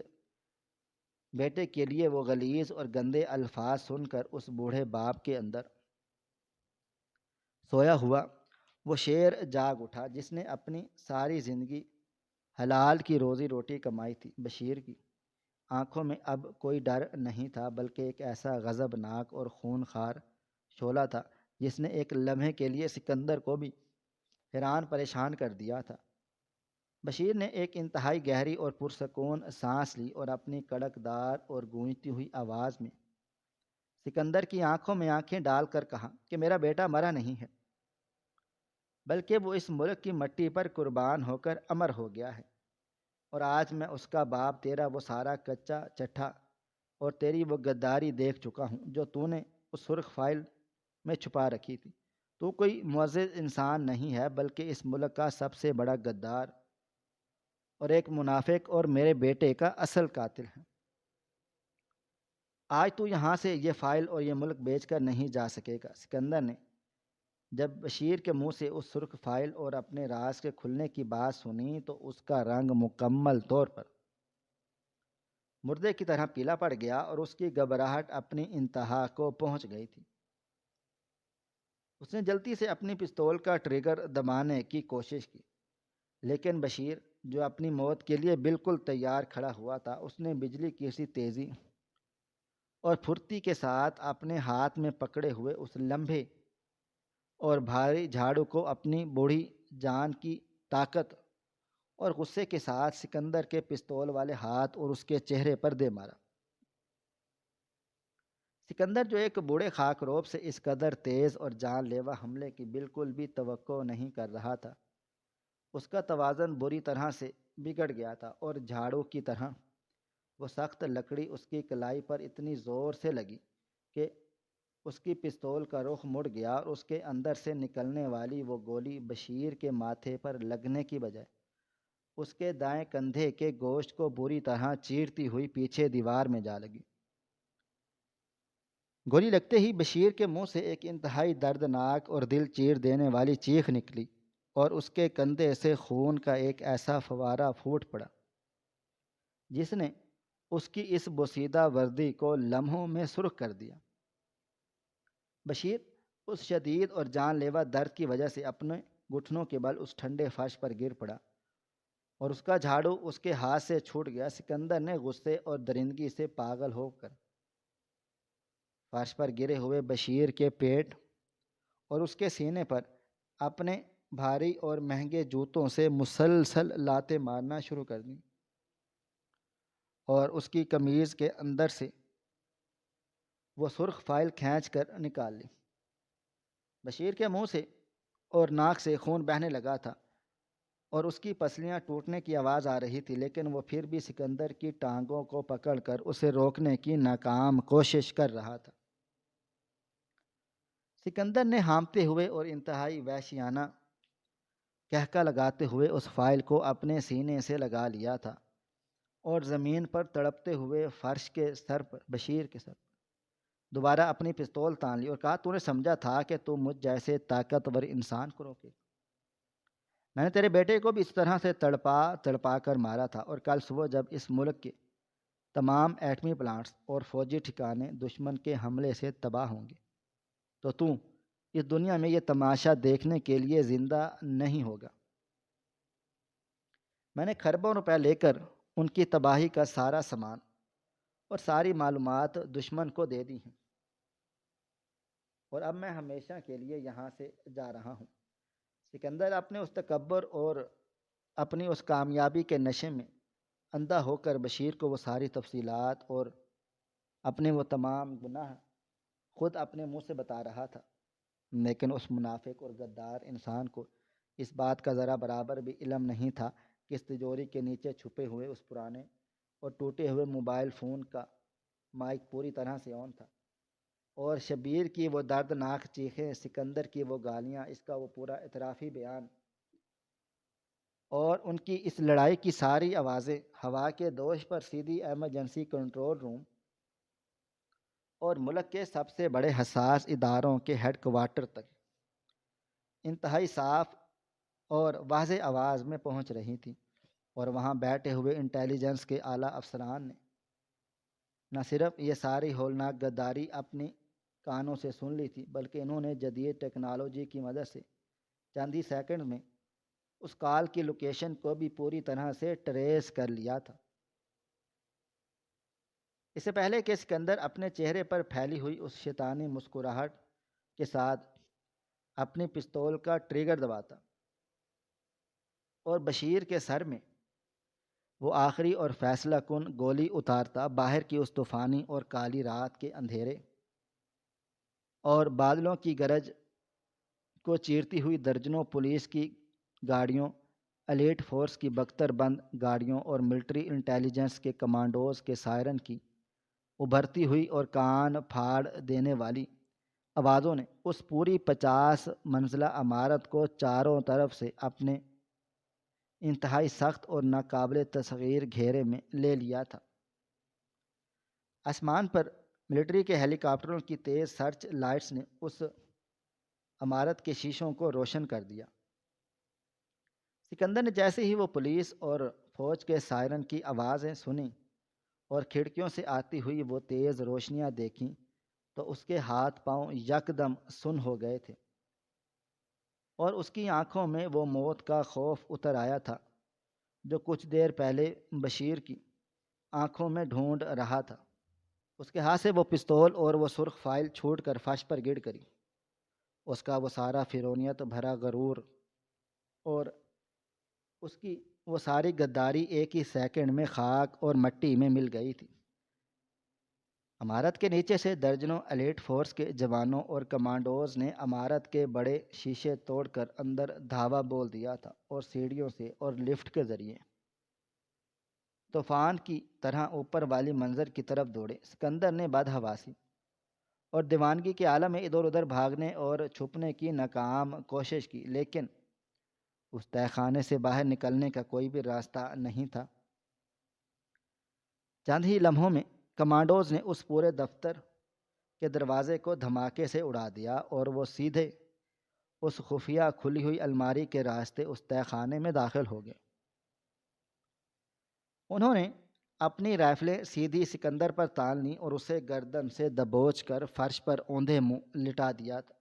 Speaker 1: بیٹے کے لیے وہ غلیظ اور گندے الفاظ سن کر اس بوڑھے باپ کے اندر سویا ہوا وہ شیر جاگ اٹھا جس نے اپنی ساری زندگی حلال کی روزی روٹی کمائی تھی۔ بشیر کی آنکھوں میں اب کوئی ڈر نہیں تھا، بلکہ ایک ایسا غضبناک اور خون خوار شعلہ تھا جس نے ایک لمحے کے لیے سکندر کو بھی حیران پریشان کر دیا تھا۔ بشیر نے ایک انتہائی گہری اور پرسکون سانس لی اور اپنی کڑکدار اور گونجتی ہوئی آواز میں سکندر کی آنکھوں میں آنکھیں ڈال کر کہا کہ میرا بیٹا مرا نہیں ہے، بلکہ وہ اس ملک کی مٹی پر قربان ہو کر امر ہو گیا ہے، اور آج میں اس کا باپ تیرا وہ سارا کچا چٹھا اور تیری وہ غداری دیکھ چکا ہوں جو تو نے اس سرخ فائل میں چھپا رکھی تھی۔ تو کوئی معزز انسان نہیں ہے، بلکہ اس ملک کا سب سے بڑا غدار اور ایک منافق اور میرے بیٹے کا اصل قاتل ہے۔ آج تو یہاں سے یہ فائل اور یہ ملک بیچ کر نہیں جا سکے گا۔ سکندر نے جب بشیر کے منہ سے اس سرخ فائل اور اپنے راز کے کھلنے کی بات سنی تو اس کا رنگ مکمل طور پر مردے کی طرح پیلا پڑ گیا اور اس کی گھبراہٹ اپنی انتہا کو پہنچ گئی تھی۔ اس نے جلدی سے اپنی پستول کا ٹریگر دبانے کی کوشش کی، لیکن بشیر جو اپنی موت کے لیے بالکل تیار کھڑا ہوا تھا، اس نے بجلی کی سی تیزی اور پھرتی کے ساتھ اپنے ہاتھ میں پکڑے ہوئے اس لمبے اور بھاری جھاڑو کو اپنی بوڑھی جان کی طاقت اور غصے کے ساتھ سکندر کے پستول والے ہاتھ اور اس کے چہرے پر دے مارا۔ سکندر جو ایک بوڑھے خاکروب سے اس قدر تیز اور جان لیوا حملے کی بالکل بھی توقع نہیں کر رہا تھا، اس کا توازن بری طرح سے بگڑ گیا تھا اور جھاڑو کی طرح وہ سخت لکڑی اس کی کلائی پر اتنی زور سے لگی کہ اس کی پستول کا رخ مڑ گیا اور اس کے اندر سے نکلنے والی وہ گولی بشیر کے ماتھے پر لگنے کی بجائے اس کے دائیں کندھے کے گوشت کو بری طرح چیرتی ہوئی پیچھے دیوار میں جا لگی۔ گولی لگتے ہی بشیر کے منہ سے ایک انتہائی دردناک اور دل چیر دینے والی چیخ نکلی اور اس کے کندھے سے خون کا ایک ایسا فوارہ پھوٹ پڑا جس نے اس کی اس بوسیدہ وردی کو لمحوں میں سرخ کر دیا۔ بشیر اس شدید اور جان لیوا درد کی وجہ سے اپنے گھٹنوں کے بل اس ٹھنڈے فرش پر گر پڑا اور اس کا جھاڑو اس کے ہاتھ سے چھوٹ گیا۔ سکندر نے غصے اور درندگی سے پاگل ہو کر فرش پر گرے ہوئے بشیر کے پیٹ اور اس کے سینے پر اپنے بھاری اور مہنگے جوتوں سے مسلسل لاتیں مارنا شروع کر دیں اور اس کی قمیض کے اندر سے وہ سرخ فائل کھینچ کر نکال لی۔ بشیر کے منہ سے اور ناک سے خون بہنے لگا تھا اور اس کی پسلیاں ٹوٹنے کی آواز آ رہی تھی، لیکن وہ پھر بھی سکندر کی ٹانگوں کو پکڑ کر اسے روکنے کی ناکام کوشش کر رہا تھا۔ سکندر نے ہانپتے ہوئے اور انتہائی وحشیانہ کہکا لگاتے ہوئے اس فائل کو اپنے سینے سے لگا لیا تھا اور زمین پر تڑپتے ہوئے فرش کے سر پر بشیر کے سر پر دوبارہ اپنی پستول تان لی اور کہا، تو نے سمجھا تھا کہ تو مجھ جیسے طاقتور انسان کو روکے؟ میں نے تیرے بیٹے کو بھی اس طرح سے تڑپا تڑپا کر مارا تھا، اور کل صبح جب اس ملک کے تمام ایٹمی پلانٹس اور فوجی ٹھکانے دشمن کے حملے سے تباہ ہوں گے تو اس دنیا میں یہ تماشا دیکھنے کے لیے زندہ نہیں ہوگا۔ میں نے کھربوں روپے لے کر ان کی تباہی کا سارا سامان اور ساری معلومات دشمن کو دے دی ہیں، اور اب میں ہمیشہ کے لیے یہاں سے جا رہا ہوں۔ سکندر اپنے اس تکبر اور اپنی اس کامیابی کے نشے میں اندھا ہو کر بشیر کو وہ ساری تفصیلات اور اپنے وہ تمام گناہ خود اپنے منہ سے بتا رہا تھا، لیکن اس منافق اور غدار انسان کو اس بات کا ذرا برابر بھی علم نہیں تھا کہ اس تجوری کے نیچے چھپے ہوئے اس پرانے اور ٹوٹے ہوئے موبائل فون کا مائک پوری طرح سے آن تھا، اور شبیر کی وہ دردناک چیخیں، سکندر کی وہ گالیاں، اس کا وہ پورا اعترافی بیان اور ان کی اس لڑائی کی ساری آوازیں ہوا کے دوش پر سیدھی ایمرجنسی کنٹرول روم اور ملک کے سب سے بڑے حساس اداروں کے ہیڈ کوارٹر تک انتہائی صاف اور واضح آواز میں پہنچ رہی تھیں، اور وہاں بیٹھے ہوئے انٹیلیجنس کے اعلیٰ افسران نے نہ صرف یہ ساری ہولناک غداری اپنی کانوں سے سن لی تھی، بلکہ انہوں نے جدید ٹیکنالوجی کی مدد سے چند ہی سیکنڈ میں اس کال کی لوکیشن کو بھی پوری طرح سے ٹریس کر لیا تھا۔ اس سے پہلے کہ سکندر اپنے چہرے پر پھیلی ہوئی اس شیطانی مسکراہٹ کے ساتھ اپنی پستول کا ٹریگر دباتا اور بشیر کے سر میں وہ آخری اور فیصلہ کن گولی اتارتا، باہر کی اس طوفانی اور کالی رات کے اندھیرے اور بادلوں کی گرج کو چیرتی ہوئی درجنوں پولیس کی گاڑیوں، ایلیٹ فورس کی بختر بند گاڑیوں اور ملٹری انٹیلیجنس کے کمانڈوز کے سائرن کی ابھرتی ہوئی اور کان پھاڑ دینے والی آوازوں نے اس پوری 50 منزلہ عمارت کو چاروں طرف سے اپنے انتہائی سخت اور ناقابل تصغیر گھیرے میں لے لیا تھا۔ آسمان پر ملٹری کے ہیلی کاپٹروں کی تیز سرچ لائٹس نے اس عمارت کے شیشوں کو روشن کر دیا۔ سکندر نے جیسے ہی وہ پولیس اور فوج کے سائرن کی آوازیں سنیں اور کھڑکیوں سے آتی ہوئی وہ تیز روشنیاں دیکھیں تو اس کے ہاتھ پاؤں یکدم سن ہو گئے تھے، اور اس کی آنکھوں میں وہ موت کا خوف اتر آیا تھا جو کچھ دیر پہلے بشیر کی آنکھوں میں ڈھونڈ رہا تھا۔ اس کے ہاتھ سے وہ پستول اور وہ سرخ فائل چھوٹ کر فرش پر گر کری۔ اس کا وہ سارا فرونیت بھرا غرور اور اس کی وہ ساری غداری ایک ہی سیکنڈ میں خاک اور مٹی میں مل گئی تھی۔ عمارت کے نیچے سے درجنوں ایلیٹ فورس کے جوانوں اور کمانڈوز نے عمارت کے بڑے شیشے توڑ کر اندر دھاوا بول دیا تھا، اور سیڑھیوں سے اور لفٹ کے ذریعے طوفان کی طرح اوپر والی منظر کی طرف دوڑے۔ سکندر نے بدحواسی اور دیوانگی کے عالم میں ادھر ادھر بھاگنے اور چھپنے کی ناکام کوشش کی، لیکن اس تہہ خانے سے باہر نکلنے کا کوئی بھی راستہ نہیں تھا۔ چند ہی لمحوں میں کمانڈوز نے اس پورے دفتر کے دروازے کو دھماکے سے اڑا دیا، اور وہ سیدھے اس خفیہ کھلی ہوئی الماری کے راستے اس تہہ خانے میں داخل ہو گئے۔ انہوں نے اپنی رائفلیں سیدھی سکندر پر تان لیں اور اسے گردن سے دبوچ کر فرش پر اوندھے منہ لٹا دیا تھا،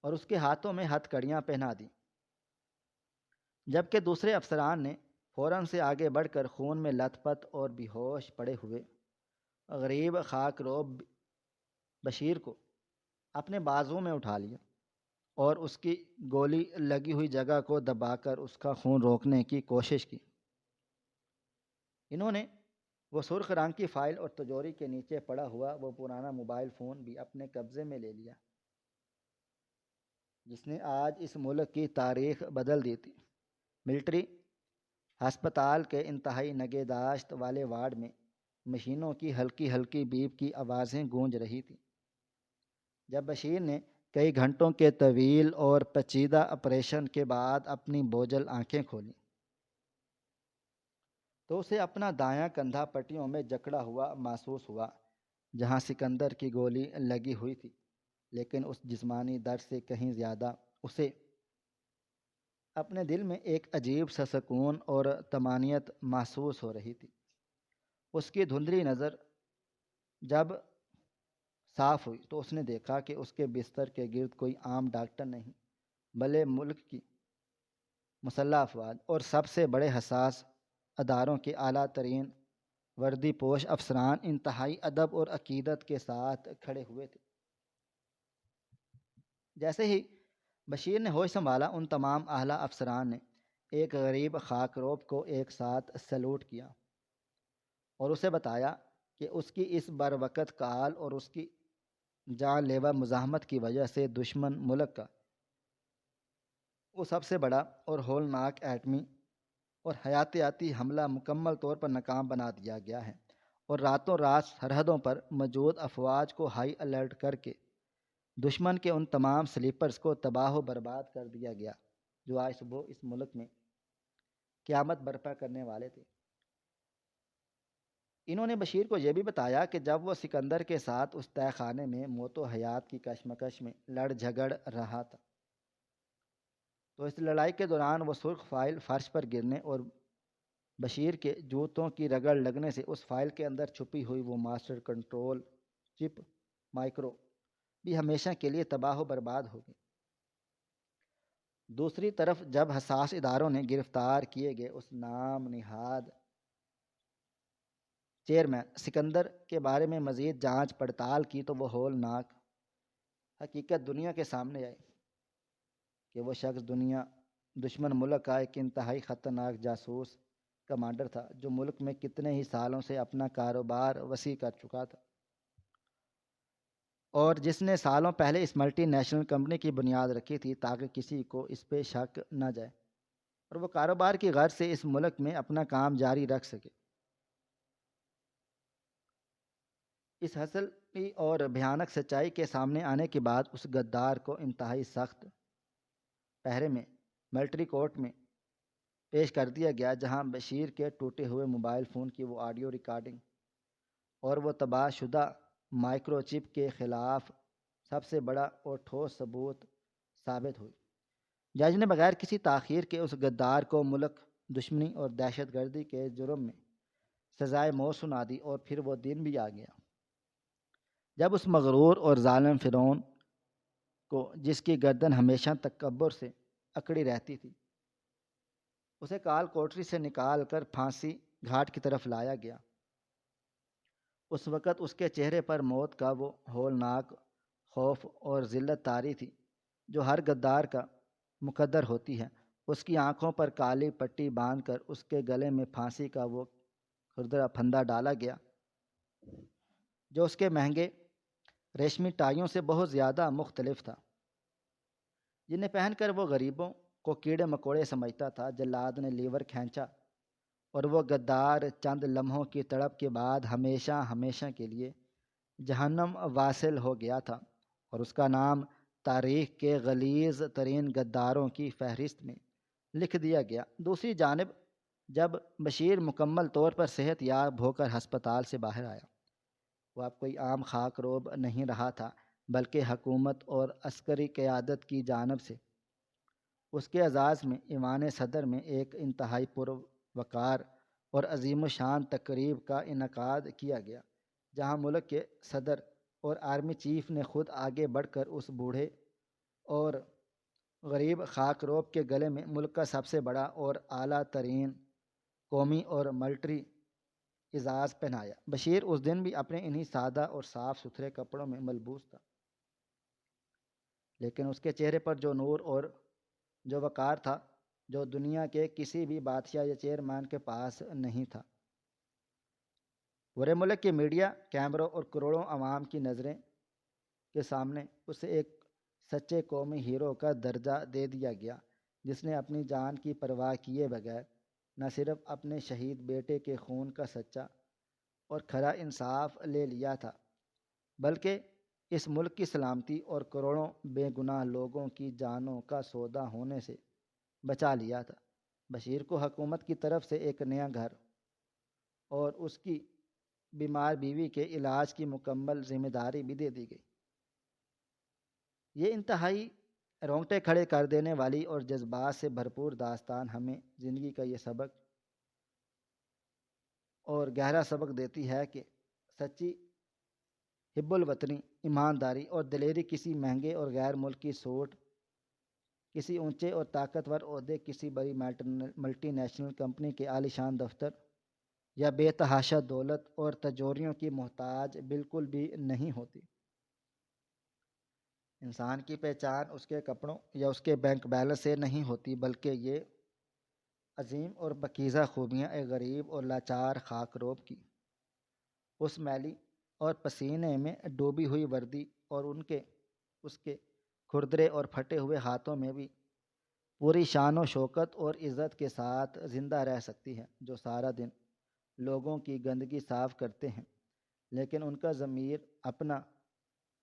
Speaker 1: اور اس کے ہاتھوں میں ہتھ کڑیاں پہنا دیں، جبکہ دوسرے افسران نے فوراً سے آگے بڑھ کر خون میں لت پت اور بے ہوش پڑے ہوئے غریب خاک روب بشیر کو اپنے بازو میں اٹھا لیا اور اس کی گولی لگی ہوئی جگہ کو دبا کر اس کا خون روکنے کی کوشش کی۔ انہوں نے وہ سرخ رنگ کی فائل اور تجوری کے نیچے پڑا ہوا وہ پرانا موبائل فون بھی اپنے قبضے میں لے لیا، جس نے آج اس ملک کی تاریخ بدل دی تھی۔ ملٹری ہسپتال کے انتہائی نگہداشت والے وارڈ میں مشینوں کی ہلکی ہلکی بیپ کی آوازیں گونج رہی تھیں۔ جب بشیر نے کئی گھنٹوں کے طویل اور پیچیدہ آپریشن کے بعد اپنی بوجھل آنکھیں کھولیں تو اسے اپنا دایاں کندھا پٹیوں میں جکڑا ہوا محسوس ہوا، جہاں سکندر کی گولی لگی ہوئی تھی، لیکن اس جسمانی درد سے کہیں زیادہ اسے اپنے دل میں ایک عجیب سا سکون اور طمانینت محسوس ہو رہی تھی۔ اس کی دھندلی نظر جب صاف ہوئی تو اس نے دیکھا کہ اس کے بستر کے گرد کوئی عام ڈاکٹر نہیں، بلکہ ملک کی مسلح افواج اور سب سے بڑے حساس اداروں کے اعلیٰ ترین وردی پوش افسران انتہائی ادب اور عقیدت کے ساتھ کھڑے ہوئے تھے۔ جیسے ہی بشیر نے ہوش سنبھالا، ان تمام اعلیٰ افسران نے ایک غریب خاکروب کو ایک ساتھ سلوٹ کیا اور اسے بتایا کہ اس کی اس بروقت کال اور اس کی جان لیوا مزاحمت کی وجہ سے دشمن ملک کا وہ سب سے بڑا اور ہولناک ایٹمی اور حیاتیاتی حملہ مکمل طور پر ناکام بنا دیا گیا ہے، اور راتوں رات سرحدوں پر موجود افواج کو ہائی الرٹ کر کے دشمن کے ان تمام سلیپرز کو تباہ و برباد کر دیا گیا جو آج صبح اس ملک میں قیامت برپا کرنے والے تھے۔ انہوں نے بشیر کو یہ بھی بتایا کہ جب وہ سکندر کے ساتھ اس تہہ خانے میں موت و حیات کی کشمکش میں لڑ جھگڑ رہا تھا، تو اس لڑائی کے دوران وہ سرخ فائل فرش پر گرنے اور بشیر کے جوتوں کی رگڑ لگنے سے اس فائل کے اندر چھپی ہوئی وہ ماسٹر کنٹرول چپ مائکرو بھی ہمیشہ کے لیے تباہ و برباد ہو گئی۔ دوسری طرف جب حساس اداروں نے گرفتار کیے گئے اس نام نہاد چیئرمین سکندر کے بارے میں مزید جانچ پڑتال کی تو وہ ہولناک حقیقت دنیا کے سامنے آئی کہ وہ شخص دشمن ملک کا ایک انتہائی خطرناک جاسوس کمانڈر تھا جو ملک میں کتنے ہی سالوں سے اپنا کاروبار وسیع کر چکا تھا، اور جس نے سالوں پہلے اس ملٹی نیشنل کمپنی کی بنیاد رکھی تھی تاکہ کسی کو اس پہ شک نہ جائے اور وہ کاروبار کی غرض سے اس ملک میں اپنا کام جاری رکھ سکے۔ اس حسلی اور بھیانک سچائی کے سامنے آنے کے بعد اس غدار کو انتہائی سخت پہرے میں ملٹری کورٹ میں پیش کر دیا گیا، جہاں بشیر کے ٹوٹے ہوئے موبائل فون کی وہ آڈیو ریکارڈنگ اور وہ تباہ شدہ مائکرو چپ کے خلاف سب سے بڑا اور ٹھوس ثبوت ثابت ہوئی۔ جج نے بغیر کسی تاخیر کے اس غدار کو ملک دشمنی اور دہشت گردی کے جرم میں سزائے موت سنا دی، اور پھر وہ دن بھی آ گیا جب اس مغرور اور ظالم فرعون کو، جس کی گردن ہمیشہ تکبر سے اکڑی رہتی تھی، اسے کال کوٹری سے نکال کر پھانسی گھاٹ کی طرف لایا گیا۔ اس وقت اس کے چہرے پر موت کا وہ ہولناک خوف اور ذلت طاری تھی جو ہر غدار کا مقدر ہوتی ہے۔ اس کی آنکھوں پر کالی پٹی باندھ کر اس کے گلے میں پھانسی کا وہ کھردرا پھندا ڈالا گیا جو اس کے مہنگے ریشمی ٹائیوں سے بہت زیادہ مختلف تھا، جنہیں پہن کر وہ غریبوں کو کیڑے مکوڑے سمجھتا تھا۔ جلاد نے لیور کھینچا اور وہ غدار چند لمحوں کی تڑپ کے بعد ہمیشہ ہمیشہ کے لیے جہنم واصل ہو گیا تھا، اور اس کا نام تاریخ کے غلیظ ترین غداروں کی فہرست میں لکھ دیا گیا۔ دوسری جانب جب بشیر مکمل طور پر صحت یاب ہو کر ہسپتال سے باہر آیا، وہ اب کوئی عام خاک روب نہیں رہا تھا، بلکہ حکومت اور عسکری قیادت کی جانب سے اس کے اعزاز میں ایوان صدر میں ایک انتہائی پروقار اور عظیم الشان تقریب کا انعقاد کیا گیا، جہاں ملک کے صدر اور آرمی چیف نے خود آگے بڑھ کر اس بوڑھے اور غریب خاک روب کے گلے میں ملک کا سب سے بڑا اور اعلیٰ ترین قومی اور ملٹری اعزاز پہنایا۔ بشیر اس دن بھی اپنے انہی سادہ اور صاف ستھرے کپڑوں میں ملبوس تھا، لیکن اس کے چہرے پر جو نور اور جو وقار تھا جو دنیا کے کسی بھی بادشاہ یا چیئرمین کے پاس نہیں تھا۔ پورے ملک کے میڈیا، کیمروں اور کروڑوں عوام کی نظریں کے سامنے اسے ایک سچے قومی ہیرو کا درجہ دے دیا گیا، جس نے اپنی جان کی پرواہ کیے بغیر نہ صرف اپنے شہید بیٹے کے خون کا سچا اور کھرا انصاف لے لیا تھا، بلکہ اس ملک کی سلامتی اور کروڑوں بے گناہ لوگوں کی جانوں کا سودا ہونے سے بچا لیا تھا۔ بشیر کو حکومت کی طرف سے ایک نیا گھر اور اس کی بیمار بیوی کے علاج کی مکمل ذمہ داری بھی دے دی گئی۔ یہ انتہائی رونگٹے کھڑے کر دینے والی اور جذبات سے بھرپور داستان ہمیں زندگی کا یہ سبق اور گہرا سبق دیتی ہے کہ سچی حب الوطنی، ایمانداری اور دلیری کسی مہنگے اور غیر ملکی سوٹ، کسی اونچے اور طاقتور عہدے، کسی بڑی ملٹی نیشنل کمپنی کے عالیشان دفتر یا بے تحاشا دولت اور تجوریوں کی محتاج بالکل بھی نہیں ہوتی۔ انسان کی پہچان اس کے کپڑوں یا اس کے بینک بیلنس سے نہیں ہوتی، بلکہ یہ عظیم اور پاکیزہ خوبیاں ایک غریب اور لاچار خاک روب کی اس میلی اور پسینے میں ڈوبی ہوئی وردی اور اس کے کھردرے اور پھٹے ہوئے ہاتھوں میں بھی پوری شان و شوکت اور عزت کے ساتھ زندہ رہ سکتی ہے، جو سارا دن لوگوں کی گندگی صاف کرتے ہیں، لیکن ان کا ضمیر اپنا،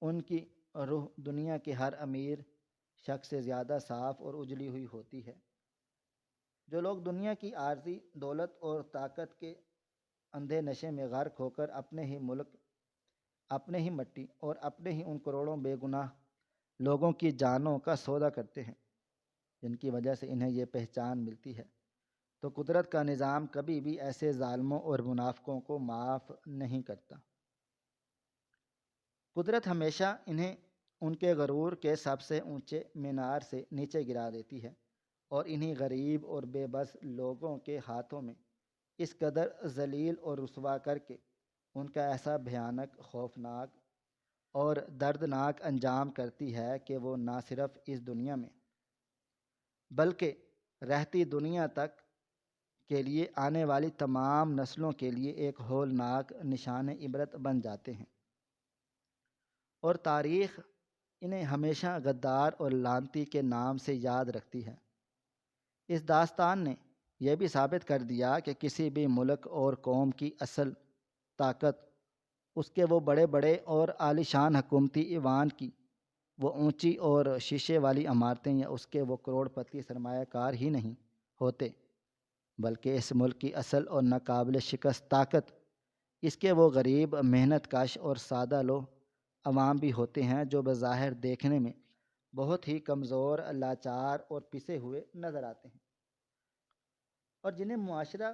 Speaker 1: ان کی روح دنیا کے ہر امیر شخص سے زیادہ صاف اور اجلی ہوئی ہوتی ہے۔ جو لوگ دنیا کی عارضی دولت اور طاقت کے اندھے نشے میں غرق ہو کر اپنے ہی ملک، اپنے ہی مٹی اور اپنے ہی ان کروڑوں بے گناہ لوگوں کی جانوں کا سودا کرتے ہیں، جن کی وجہ سے انہیں یہ پہچان ملتی ہے، تو قدرت کا نظام کبھی بھی ایسے ظالموں اور منافقوں کو معاف نہیں کرتا۔ قدرت ہمیشہ انہیں ان کے غرور کے سب سے اونچے مینار سے نیچے گرا دیتی ہے، اور انہیں غریب اور بے بس لوگوں کے ہاتھوں میں اس قدر ذلیل اور رسوا کر کے ان کا ایسا بھیانک، خوفناک اور دردناک انجام کرتی ہے کہ وہ نہ صرف اس دنیا میں بلکہ رہتی دنیا تک کے لیے، آنے والی تمام نسلوں کے لیے ایک ہولناک نشان عبرت بن جاتے ہیں، اور تاریخ انہیں ہمیشہ غدار اور لعنتی کے نام سے یاد رکھتی ہے۔ اس داستان نے یہ بھی ثابت کر دیا کہ کسی بھی ملک اور قوم کی اصل طاقت اس کے وہ بڑے بڑے اور عالیشان حکومتی ایوان کی وہ اونچی اور شیشے والی عمارتیں، یا اس کے وہ کروڑ پتی سرمایہ کار ہی نہیں ہوتے، بلکہ اس ملک کی اصل اور ناقابل شکست طاقت اس کے وہ غریب، محنت کش اور سادہ لو عوام بھی ہوتے ہیں، جو بظاہر دیکھنے میں بہت ہی کمزور، لاچار اور پسے ہوئے نظر آتے ہیں، اور جنہیں معاشرہ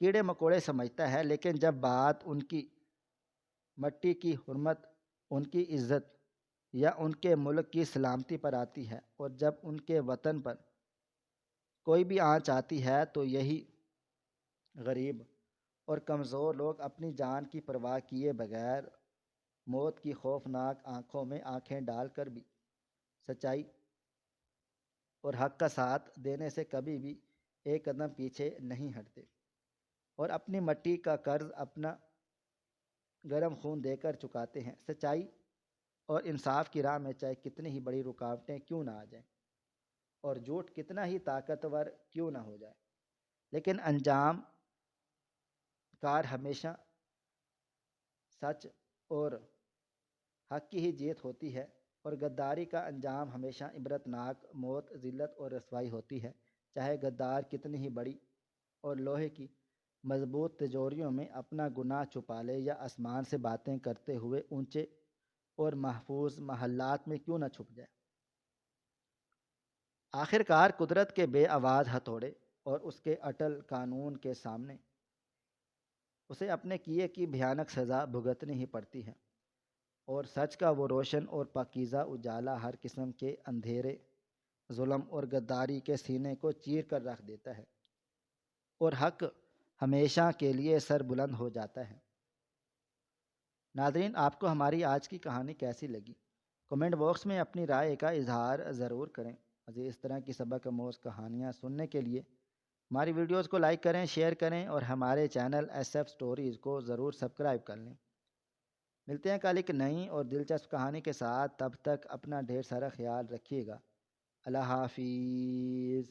Speaker 1: کیڑے مکوڑے سمجھتا ہے، لیکن جب بات ان کی مٹی کی حرمت، ان کی عزت یا ان کے ملک کی سلامتی پر آتی ہے، اور جب ان کے وطن پر کوئی بھی آنچ آتی ہے، تو یہی غریب اور کمزور لوگ اپنی جان کی پرواہ کیے بغیر موت کی خوفناک آنکھوں میں آنکھیں ڈال کر بھی سچائی اور حق کا ساتھ دینے سے کبھی بھی ایک قدم پیچھے نہیں ہٹتے، اور اپنی مٹی کا قرض اپنا گرم خون دے کر چکاتے ہیں۔ سچائی اور انصاف کی راہ میں چاہے کتنی ہی بڑی رکاوٹیں کیوں نہ آ جائیں، اور جھوٹ کتنا ہی طاقتور کیوں نہ ہو جائے، لیکن انجام کار ہمیشہ سچ اور حق کی ہی جیت ہوتی ہے، اور غداری کا انجام ہمیشہ عبرتناک موت، ذلت اور رسوائی ہوتی ہے، چاہے غدار کتنی ہی بڑی اور لوہے کی مضبوط تجوریوں میں اپنا گناہ چھپا لے، یا آسمان سے باتیں کرتے ہوئے اونچے اور محفوظ محلات میں کیوں نہ چھپ جائے۔ آخر کار قدرت کے بے آواز ہتھوڑے اور اس کے اٹل قانون کے سامنے اسے اپنے کیے کی بھیانک سزا بھگتنی ہی پڑتی ہے، اور سچ کا وہ روشن اور پاکیزہ اجالا ہر قسم کے اندھیرے، ظلم اور غداری کے سینے کو چیر کر رکھ دیتا ہے، اور حق ہمیشہ کے لیے سر بلند ہو جاتا ہے۔ ناظرین، آپ کو ہماری آج کی کہانی کیسی لگی؟ کمنٹ باکس میں اپنی رائے کا اظہار ضرور کریں۔ مزید اس طرح کی سبق آموز کہانیاں سننے کے لیے ہماری ویڈیوز کو لائک کریں، شیئر کریں، اور ہمارے چینل ایس ایف سٹوریز کو ضرور سبسکرائب کر لیں۔ ملتے ہیں کل ایک نئی اور دلچسپ کہانی کے ساتھ، تب تک اپنا ڈھیر سارا خیال رکھیے گا۔ اللہ حافظ۔